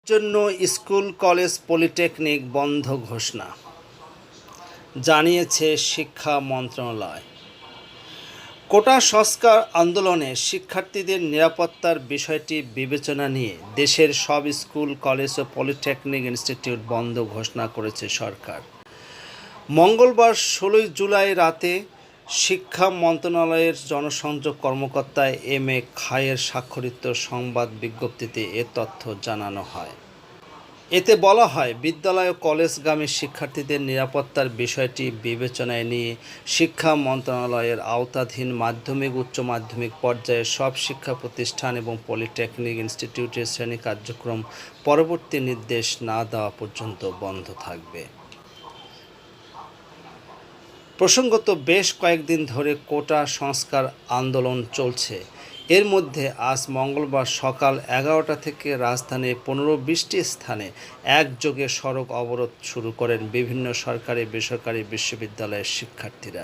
জন্য school college polytechnic বন্ধ ঘোষণা জানিয়েছে শিক্ষা মন্ত্রণালয়। কোটা সংস্কার আন্দোলনে শিক্ষার্থীদের নিরাপত্তার বিষয়টি বিবেচনা নিয়ে দেশের সব স্কুল কলেজ ও পলিটেকনিক ইনস্টিটিউট বন্ধ ঘোষণা করেছে সরকার। মঙ্গলবার 16 জুলাই রাতে শিক্ষা মন্ত্রণালয়ের জনসংযোগ কর্মকর্তা এম.এ. খায়ের স্বাক্ষরিত সংবাদ বিজ্ঞপ্তিতে এ তথ্য জানানো হয়। এতে বলা হয়, বিদ্যালয় ও কলেজগামী শিক্ষার্থীদের নিরাপত্তার বিষয়টি বিবেচনায় নিয়ে শিক্ষা মন্ত্রণালয়ের আওতাধীন মাধ্যমিক উচ্চ মাধ্যমিক পর্যায়ের সব শিক্ষা প্রতিষ্ঠান এবং পলিটেকনিক ইনস্টিটিউটের শ্রেণী কার্যক্রম পরবর্তী নির্দেশ না দেওয়া পর্যন্ত বন্ধ থাকবে। প্রসঙ্গত, বেশ কয়েকদিন ধরে কোটা সংস্কার আন্দোলন চলছে। এর মধ্যে আজ মঙ্গলবার সকাল 11টা থেকে রাজধানীর 15-20টি স্থানে একযোগে সড়ক অবরোধ শুরু করেন বিভিন্ন সরকারি বেসরকারি বিশ্ববিদ্যালয়ের শিক্ষার্থীরা।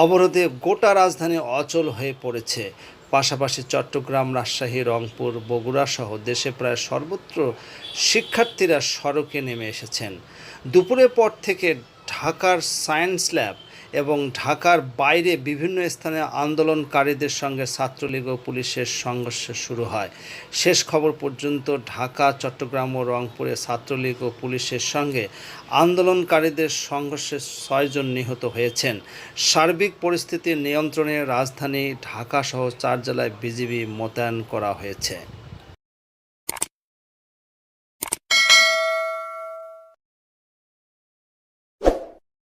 অবরোধে গোটা রাজধানী অচল হয়ে পড়েছে। পাশাপাশি চট্টগ্রাম, রাজশাহী, রংপুর, বগুড়া সহ দেশে প্রায় সর্বত্র শিক্ষার্থীরা সড়কে নেমে এসেছেন। দুপুরের পর থেকে ঢাকার সায়েন্স ল্যাব এবং ঢাকার বাইরে বিভিন্ন স্থানে আন্দোলনকারীদের সঙ্গে ছাত্রলীগ ও পুলিশের সংঘর্ষ শুরু হয়। শেষ খবর পর্যন্ত ঢাকা, চট্টগ্রাম ও রংপুরে ছাত্রলীগ ও পুলিশের সঙ্গে আন্দোলনকারীদের সংঘর্ষে 6 জন নিহত হয়েছেন। সার্বিক পরিস্থিতি নিয়ন্ত্রণে রাজধানী ঢাকাসহ 4 জেলায় বিজিবি মোতায়েন করা হয়েছে।